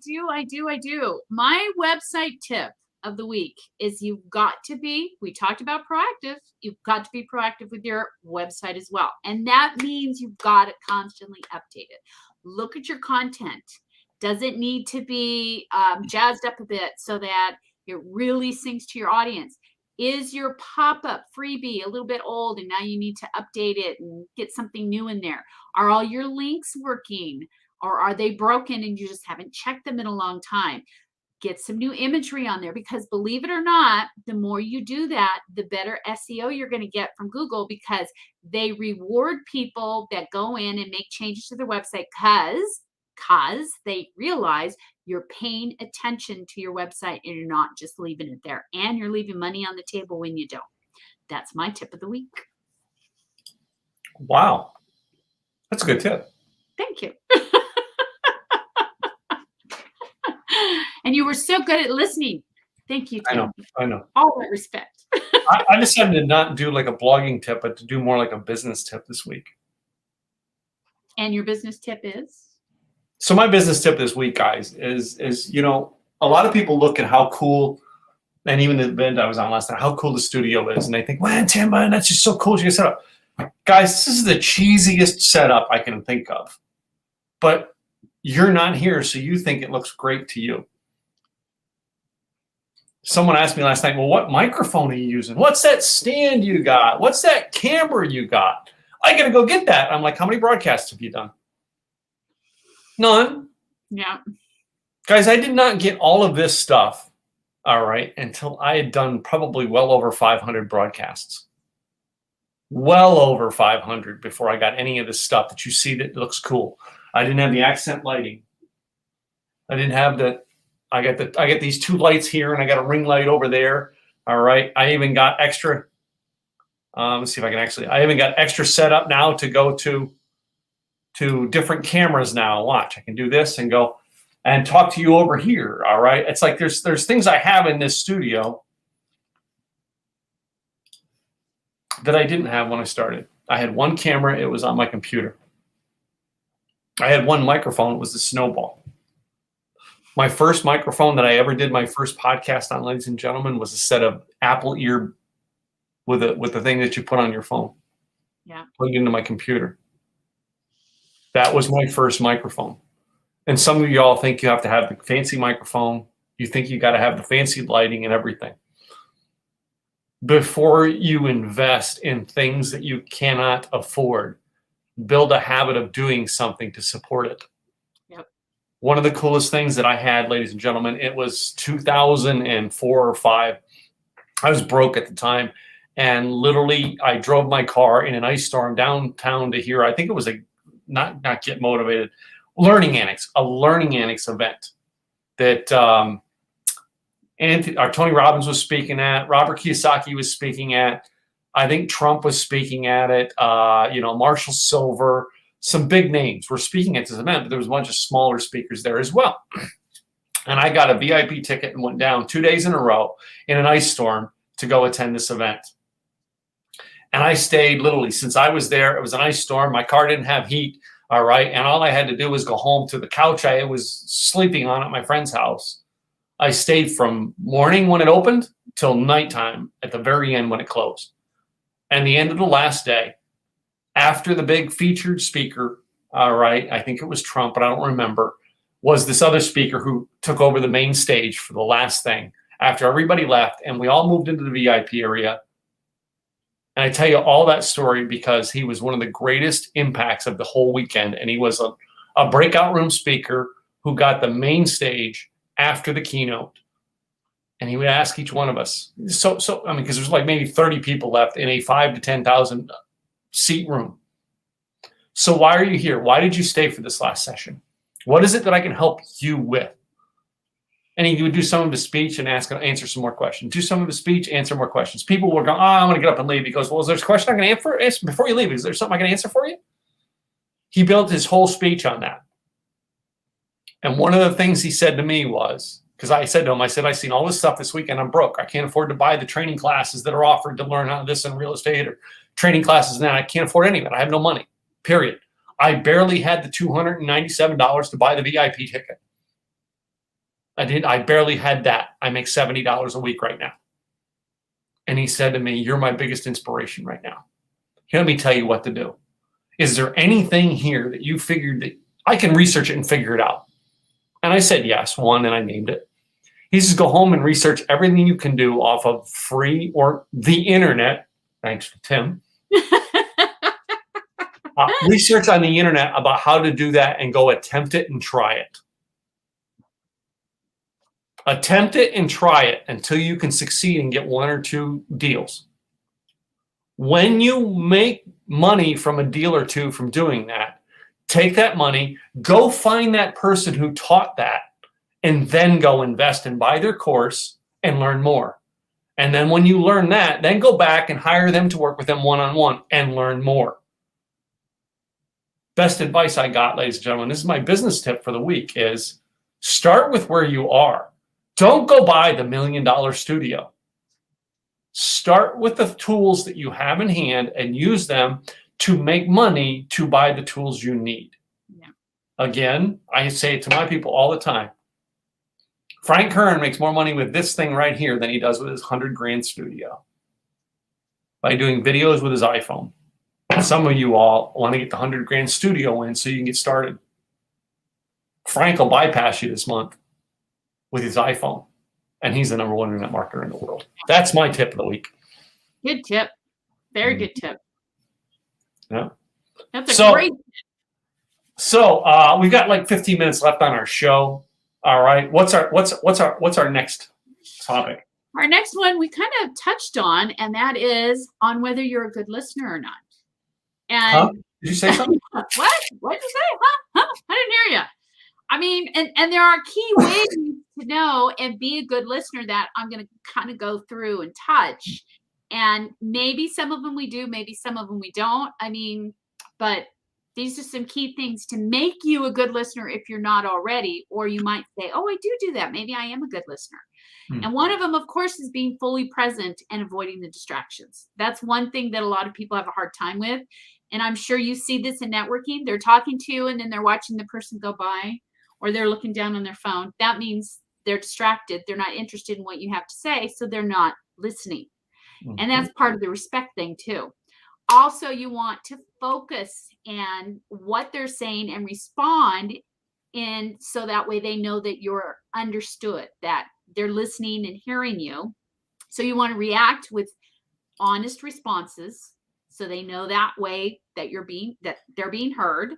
do. My website tip of the week is we talked about proactive. You've got to be proactive with your website as well. And that means you've got to constantly update it. Look at your content. Does it need to be jazzed up a bit so that it really syncs to your audience? Is your pop-up freebie a little bit old and now you need to update it and get something new in there? Are all your links working, or are they broken and you just haven't checked them in a long time? Get some new imagery on there, because believe it or not, the more you do that, the better SEO you're going to get from Google, because they reward people that go in and make changes to their website because they realize you're paying attention to your website and you're not just leaving it there, and you're leaving money on the table when you don't. That's my tip of the week. Wow. That's a good tip. Thank you. And you were so good at listening. Thank you, Tim. I know. All that respect. I decided to not do like a blogging tip, but to do more like a business tip this week. And your business tip is? So my business tip this week, guys, is a lot of people look at how cool, and even the event I was on last night, how cool the studio is, and they think, man, Tim, man, that's just so cool. You set up, guys. This is the cheesiest setup I can think of, but you're not here, so you think it looks great to you. Someone asked me last night, well, what microphone are you using? What's that stand you got? What's that camera you got? I got to go get that. I'm like, how many broadcasts have you done? None. Yeah. Guys, I did not get all of this stuff, all right, until I had done probably well over 500 broadcasts. Well over 500 before I got any of this stuff that you see that looks cool. I didn't have the accent lighting. I didn't have I get these 2 lights here, and I got a ring light over there. All right. I even got extra. Let's see if I can I even got extra set up now to go to different cameras now. Watch, I can do this and go and talk to you over here. All right. It's like there's things I have in this studio that I didn't have when I started. I had one camera. It was on my computer. I had one microphone. It was the Snowball. My first microphone that I ever did my first podcast on, ladies and gentlemen, was a set of Apple ear with the thing that you put on your phone. Yeah. Plugged into my computer. That was my first microphone. And some of y'all think you have to have the fancy microphone. You think you got to have the fancy lighting and everything. before you invest in things that you cannot afford. Build a habit of doing something to support it. Yep. One of the coolest things that I had, ladies and gentlemen, it was 2004 or 5. I was broke at the time, and literally I drove my car in an ice storm downtown to here. I think it was a not Get Motivated, Learning Annex, a Learning Annex event that and our Tony Robbins was speaking at, Robert Kiyosaki was speaking at, I think Trump was speaking at it, Marshall Silver, some big names were speaking at this event, but there was a bunch of smaller speakers there as well. And I got a VIP ticket and went down 2 days in a row in an ice storm to go attend this event. And I stayed literally since I was there. It was an ice storm. My car didn't have heat. All right. And all I had to do was go home to the couch I was sleeping on at my friend's house. I stayed from morning when it opened till nighttime at the very end when it closed. And the end of the last day, after the big featured speaker, all right, I think it was Trump, but I don't remember, was this other speaker who took over the main stage for the last thing after everybody left and we all moved into the VIP area. And I tell you all that story because he was one of the greatest impacts of the whole weekend. And he was a breakout room speaker who got the main stage after the keynote. And he would ask each one of us. So I mean, because there's like maybe 30 people left in a 5,000 to 10,000 seat room. So why are you here? Why did you stay for this last session? What is it that I can help you with? And he would do some of his speech and answer some more questions. Do some of his speech, answer more questions. People were going, I'm going to get up and leave. He goes, well, is there a question I can answer before you leave? Is there something I can answer for you? He built his whole speech on that. And one of the things he said to me was, because I said to him, I've seen all this stuff this weekend. I'm broke. I can't afford to buy the training classes that are offered to learn how this in real estate or training classes. And I can't afford any of it. I have no money, period. I barely had the $297 to buy the VIP ticket. I barely had that. I make $70 a week right now. And he said to me, you're my biggest inspiration right now. Let me tell you what to do. Is there anything here that you figured that I can research it and figure it out? And I said, yes, one, and I named it. He says, go home and research everything you can do off of free or the internet. Thanks to Tim. Research on the internet about how to do that and go attempt it and try it. Attempt it and try it until you can succeed and get 1 or 2 deals. When you make money from a deal or 2 from doing that, take that money, go find that person who taught that, and then go invest and buy their course and learn more. And then when you learn that, then go back and hire them to work with them one-on-one and learn more. Best advice I got, ladies and gentlemen, this is my business tip for the week, is start with where you are. Don't go buy the $1 million studio. Start with the tools that you have in hand and use them to make money to buy the tools you need. Yeah. Again, I say it to my people all the time. Frank Kern makes more money with this thing right here than he does with his $100,000 studio by doing videos with his iPhone. Some of you all want to get the $100,000 studio in so you can get started. Frank will bypass you this month with his iPhone, and he's the number 1 internet marketer in the world. That's my tip of the week. Good tip. Very good tip. Yeah. That's a great tip. So we've got like 15 minutes left on our show. All right. What's our next topic? Our next one we kind of touched on, and that is on whether you're a good listener or not. And Did you say something? What did you say? Huh? I didn't hear you. I mean, and there are key ways to know and be a good listener that I'm going to kind of go through and touch. And maybe some of them we do, maybe some of them we don't. I mean, but these are some key things to make you a good listener if you're not already, or you might say, oh, I do that. Maybe I am a good listener. And one of them, of course, is being fully present and avoiding the distractions. That's one thing that a lot of people have a hard time with. And I'm sure you see this in networking. They're talking to you and then they're watching the person go by, or they're looking down on their phone. That means they're distracted. They're not interested in what you have to say, so they're not listening. And that's part of the respect thing too. Also, you want to focus on what they're saying and respond in, so that way they know that you're understood, that they're listening and hearing you. So you want to react with honest responses, so they know that way that they're being heard.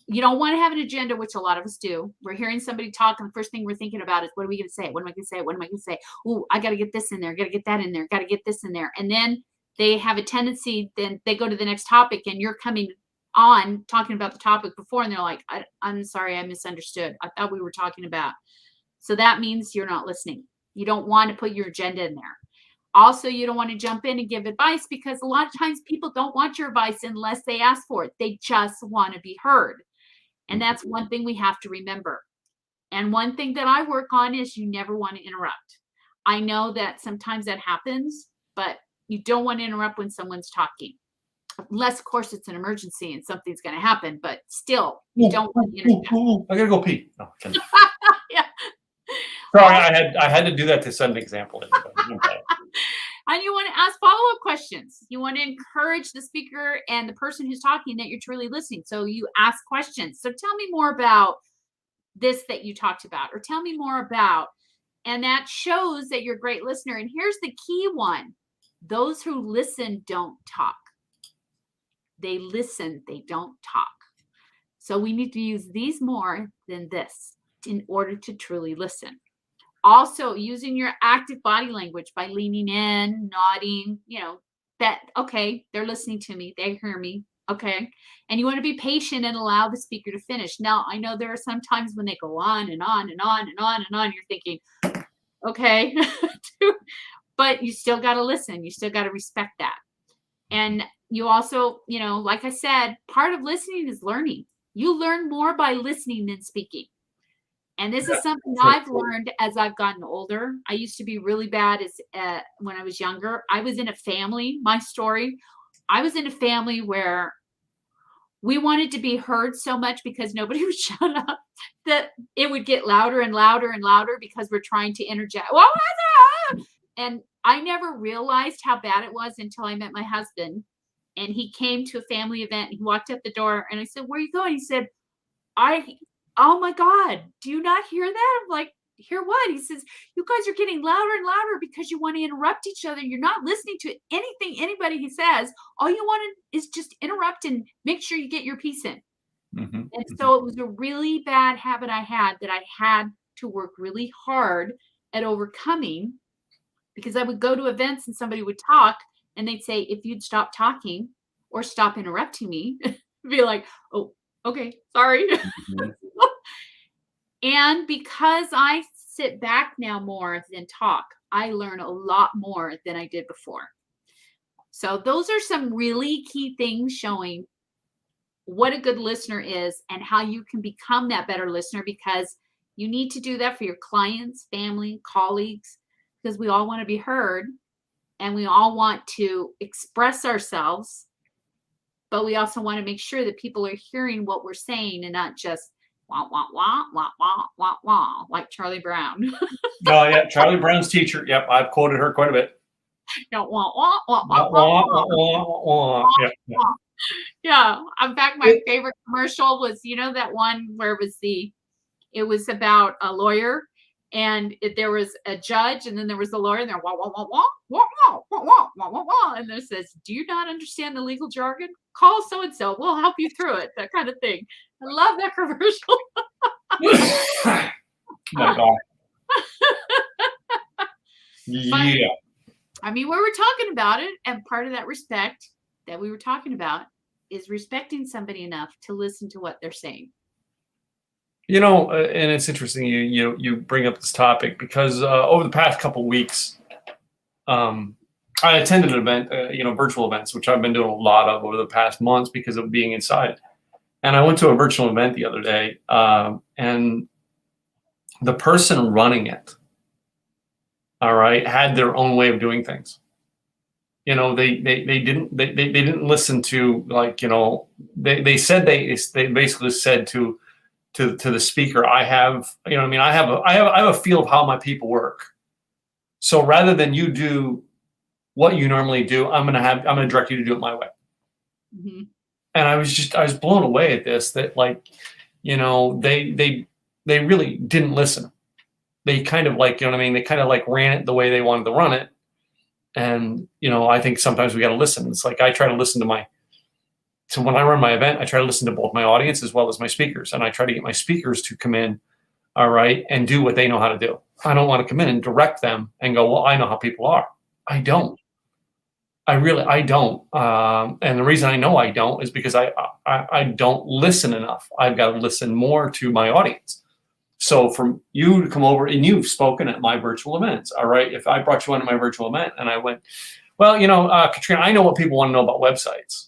You don't want to have an agenda, which a lot of us do. We're hearing somebody talk, and the first thing we're thinking about is, what are we going to say? What am I going to say? What am I going to say? Oh, I got to get this in there. Got to get that in there. Got to get this in there. And then they have a tendency, then they go to the next topic, and you're coming on talking about the topic before, and they're like, I'm sorry, I misunderstood. I thought we were talking about. So that means you're not listening. You don't want to put your agenda in there. Also, you don't want to jump in and give advice, because a lot of times people don't want your advice unless they ask for it. They just want to be heard. And that's one thing we have to remember. And one thing that I work on is you never want to interrupt. I know that sometimes that happens, but you don't want to interrupt when someone's talking. Unless, of course, it's an emergency and something's going to happen, but still, you don't want to interrupt. I got to go pee. No, yeah. Sorry, I had to do that to set an example. And you want to ask follow-up questions. You want to encourage the speaker and the person who's talking that you're truly listening. So you ask questions. So tell me more about this that you talked about, or tell me more about, and that shows that you're a great listener. And here's the key one. Those who listen don't talk. They listen, they don't talk. So we need to use these more than this in order to truly listen. Also, using your active body language by leaning in, nodding, that, okay, they're listening to me. They hear me. Okay. And you want to be patient and allow the speaker to finish. Now, I know there are some times when they go on and on and on and on and on. You're thinking, okay, but you still got to listen. You still got to respect that. And you also, like I said, part of listening is learning. You learn more by listening than speaking. And this is something I've learned as I've gotten older. I used to be really bad when I was younger. I was in a family, my story, I was in a family where we wanted to be heard so much because nobody would shut up that it would get louder and louder and louder because we're trying to interject. And I never realized how bad it was until I met my husband. And he came to a family event. And he walked up the door and I said, "Where are you going?" He said, "Oh my God, do you not hear that?" I'm like, "Hear what?" He says, "You guys are getting louder and louder because you want to interrupt each other. You're not listening to anything anybody says. All you want is just interrupt and make sure you get your piece in." Mm-hmm. And so it was a really bad habit I had that I had to work really hard at overcoming, because I would go to events and somebody would talk and they'd say, "If you'd stop talking or stop interrupting me," be like, "Oh, okay, sorry." Mm-hmm. And because I sit back now more than talk, I learn a lot more than I did before. So those are some really key things showing what a good listener is and how you can become that better listener, because you need to do that for your clients, family, colleagues, because we all want to be heard and we all want to express ourselves, but we also want to make sure that people are hearing what we're saying and not just wah, wah, wah, wah, wah, wah, wah, like Charlie Brown. Oh, yeah, Charlie Brown's teacher. Yep, I've quoted her quite a bit. Wah, wah, wah, wah, wah, wah, wah. Yeah. In fact, my favorite commercial was, that one where it was about a lawyer, and there was a judge, and then there was the lawyer, and they're wah, wah, wah, wah, wah, wah, wah, wah, wah, wah, wah. And there says, "Do you not understand the legal jargon? Call so-and-so. We'll help you through it." That kind of thing. I love that commercial. My God. Yeah. But, we were talking about it, and part of that respect that we were talking about is respecting somebody enough to listen to what they're saying. And it's interesting you bring up this topic, because over the past couple of weeks, I attended an event, virtual events, which I've been doing a lot of over the past months because of being inside. And I went to a virtual event the other day, and the person running it, all right, had their own way of doing things. They didn't listen to, they said they basically said to the speaker, "I have a feel of how my people work. So rather than you do what you normally do, I'm gonna direct you to do it my way." Mm-hmm. And I was blown away at this, that they really didn't listen. They kind of they kind of ran it the way they wanted to run it. And, I think sometimes we got to listen. It's like I try to listen to when I run my event, I try to listen to both my audience as well as my speakers. And I try to get my speakers to come in, all right, and do what they know how to do. I don't want to come in and direct them and go, well, I know how people are. I don't. I don't. And the reason I know I don't is because I don't listen enough. I've got to listen more to my audience. So from you to come over, and you've spoken at my virtual events, all right? If I brought you onto my virtual event and I went, well, Katrina, I know what people want to know about websites.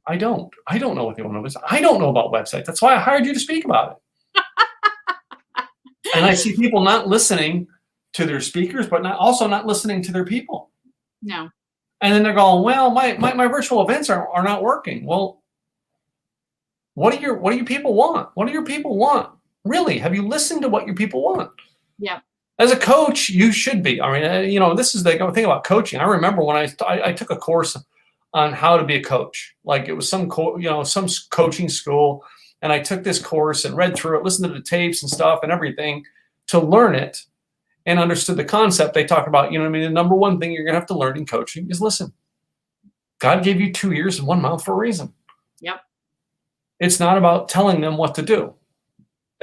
I don't know what they want to know. I don't know about websites. That's why I hired you to speak about it. And I see people not listening to their speakers, but also not listening to their people. No. And then they're going, well, my virtual events are not working. Well, what do your people want? What do your people want? Really? Have you listened to what your people want? Yeah. As a coach, you should be. I mean, this is the thing about coaching. I remember when I took a course on how to be a coach. Like it was some coaching school, and I took this course and read through it, listened to the tapes and stuff and everything to learn it and understood the concept. They talk about, the number one thing you're going to have to learn in coaching is listen. God gave you 2 ears and 1 mouth for a reason. Yep. It's not about telling them what to do.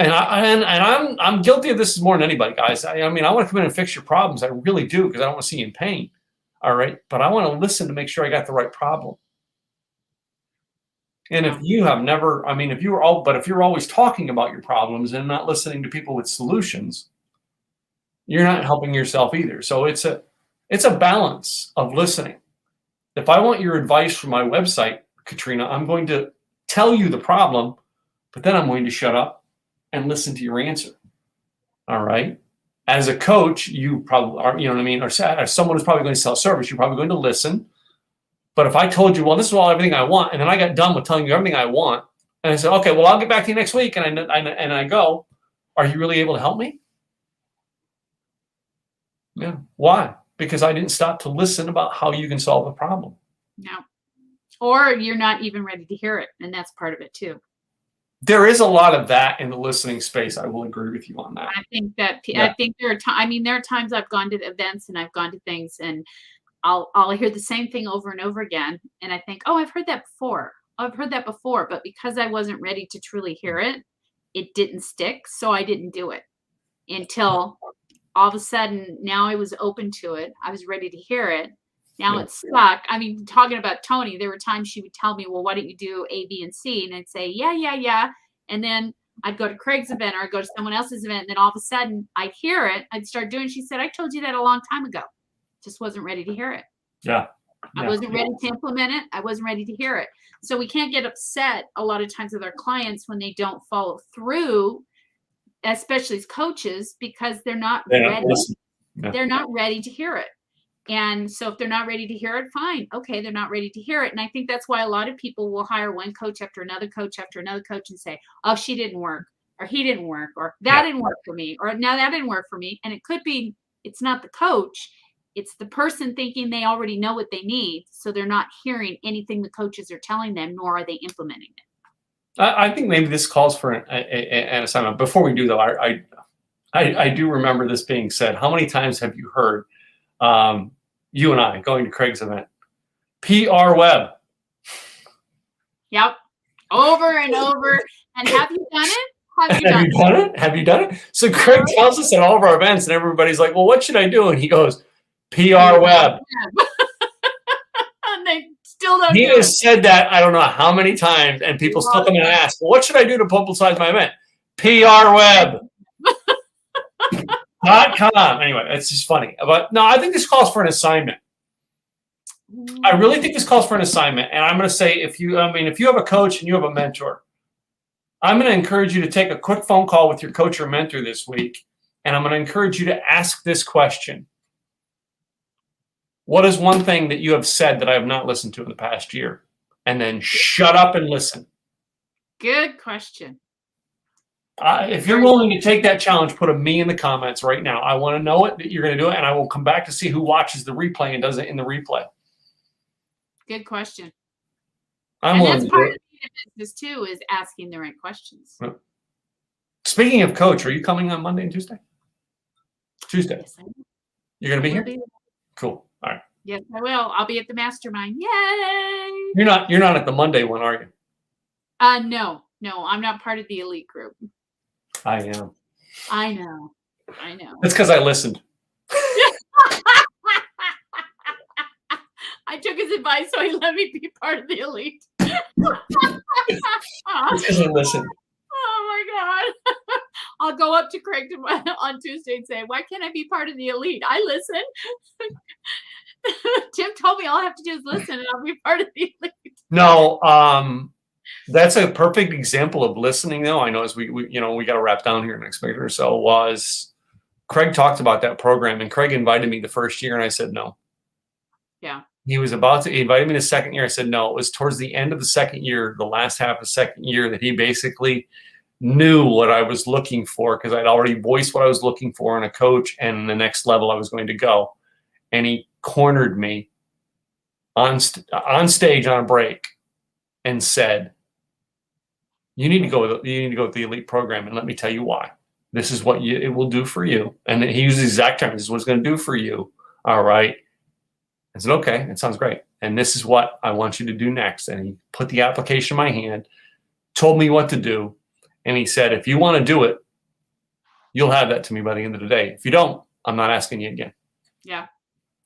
And I'm guilty of this more than anybody, guys. I want to come in and fix your problems. I really do, because I don't want to see you in pain. All right. But I want to listen to make sure I got the right problem. And if you have never, if you're always talking about your problems and not listening to people with solutions, you're not helping yourself either. So it's a balance of listening. If I want your advice from my website, Katrina, I'm going to tell you the problem, but then I'm going to shut up and listen to your answer. All right. As a coach, you probably are, or as someone who's probably going to sell service, you're probably going to listen. But if I told you, well, this is everything I want, and then I got done with telling you everything I want, and I said, okay, well, I'll get back to you next week, and I go, are you really able to help me? Yeah. Why? Because I didn't stop to listen about how you can solve the problem. No. Or you're not even ready to hear it, and that's part of it too. There is a lot of that in the listening space. I will agree with you on that. I think that I think there are times I've gone to events and I've gone to things, and I'll hear the same thing over and over again, and I think, oh, I've heard that before. But because I wasn't ready to truly hear it, it didn't stick, so I didn't do it until all of a sudden now I was open to it. I was ready to hear it. Now it's stuck. Talking about Tony, there were times she would tell me, well, why don't you do A, B, and C? And I'd say, yeah. And then I'd go to Craig's event or I'd go to someone else's event. And then all of a sudden I'd hear it. I'd start doing, she said, I told you that a long time ago. Just wasn't ready to hear it. Yeah. I wasn't ready to implement it. I wasn't ready to hear it. So we can't get upset a lot of times with our clients when they don't follow through, especially as coaches, because they're not ready. Yeah. They're not ready to hear it. And so if they're not ready to hear it, fine. Okay, they're not ready to hear it. And I think that's why a lot of people will hire one coach after another coach and say, oh, she didn't work, or he didn't work, or that didn't work for me, or no, that didn't work for me. And it could be, it's not the coach. It's the person thinking they already know what they need. So they're not hearing anything the coaches are telling them, nor are they implementing it. I think maybe this calls for an assignment. Before we do, though, I do remember this being said. How many times have you heard you and I going to Craig's event? PR Web. Yep. Over and over. And have you done it? Have you done it? So Craig tells us at all of our events, and everybody's like, well, what should I do? And he goes, PR Web. And they still don't. He has said that I don't know how many times, and people still come and ask, well, what should I do to publicize my event? PR Web. .com. Anyway, it's just funny. But no, I think this calls for an assignment. I really think this calls for an assignment. And I'm going to say, if you have a coach and you have a mentor, I'm going to encourage you to take a quick phone call with your coach or mentor this week. And I'm going to encourage you to ask this question. What is one thing that you have said that I have not listened to in the past year? And then shut up and listen. Good question. If you're willing to take that challenge, put a me in the comments right now. I want to know it, that you're going to do it, and I will come back to see who watches the replay and does it in the replay. Good question. And that's part of the business too, is asking the right questions. Speaking of coach, are you coming on Monday and Tuesday? Tuesday. Yes, You're going to be here? Cool. All right. Yes, I will. I'll be at the mastermind. Yay! You're not at the Monday one, are you? No, I'm not part of the elite group. I am. I know. That's because I listened. I took his advice, so he let me be part of the elite. Because I listened. Oh my God. I'll go up to Craig on Tuesday and say, why can't I be part of the elite? I listen. Tim told me all I have to do is listen and I'll be part of the elite. No, that's a perfect example of listening, though. I know as we got to wrap down here in the next minute or so, was Craig talked about that program, and Craig invited me the first year, and I said no. Yeah. He invited me the second year. I said no. It was towards the end of the second year, the last half of the second year, that he basically knew what I was looking for, because I'd already voiced what I was looking for in a coach and the next level I was going to go. And he cornered me on stage on a break and said, you need to go with the elite program, and let me tell you why. This is what it will do for you. And he used the exact term. This is what it's going to do for you. All right. I said, okay, it sounds great. And this is what I want you to do next. And he put the application in my hand, told me what to do. And he said, if you want to do it, you'll have that to me by the end of the day. If you don't, I'm not asking you again. Yeah.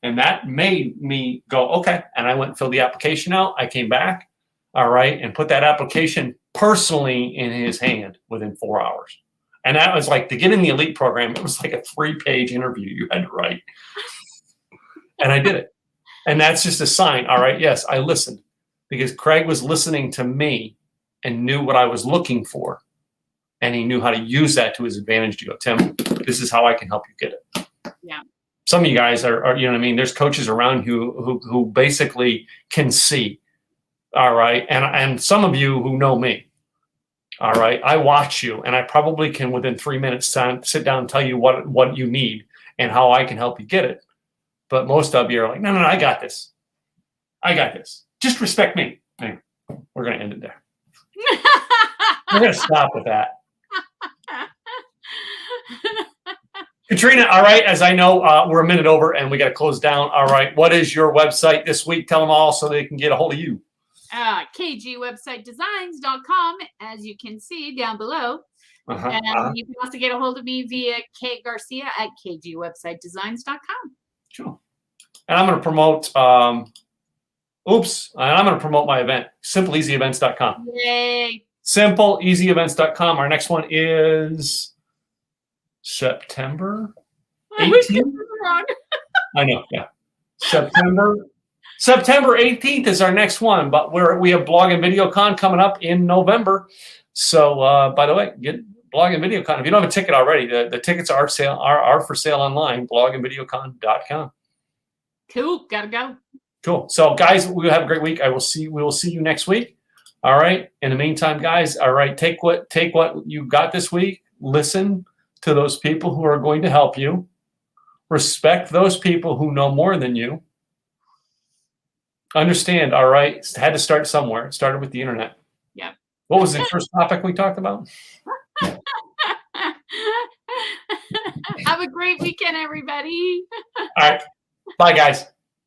And that made me go, okay. And I went and filled the application out. I came back, all right, and put that application personally in his hand within 4 hours. And that was like, to get in the elite program, it was like a 3-page interview you had to write. And I did it. And that's just a sign. All right. Yes, I listened, because Craig was listening to me and knew what I was looking for. And he knew how to use that to his advantage to go, Tim, this is how I can help you get it. Yeah. Some of you guys are you know what I mean? There's coaches around who basically can see. All right. And some of you who know me. All right. I watch you, and I probably can within 3 minutes sit down and tell you what you need and how I can help you get it. But most of you are like, no, I got this. Just respect me. Anyway, we're going to end it there. We're going to stop with that. Katrina, all right, as I know, we're a minute over and we got to close down. All right, what is your website this week? Tell them all so they can get a hold of you. kgwebsitedesigns.com, as you can see down below. And you can also get a hold of me via Garcia at kgwebsitedesigns.com. Sure. And I'm going to promote, I'm going to promote my event, simpleeasyevents.com. Yay. Simpleeasyevents.com. Our next one is September 18th. I know, yeah. September 18th is our next one, but we have Blog and VideoCon coming up in November. So, by the way, get Blog and VideoCon. If you don't have a ticket already, the tickets are for sale online, blogandvideocon.com. Cool. Gotta go. Cool. So, guys, we'll have a great week. We will see you next week. All right. In the meantime, guys, all right, take what you got this week. Listen to those people who are going to help you. Respect those people who know more than you. Understand, all right, it had to start somewhere. It started with the internet. Yeah. What was the first topic we talked about? Have a great weekend, everybody. All right. Bye, guys.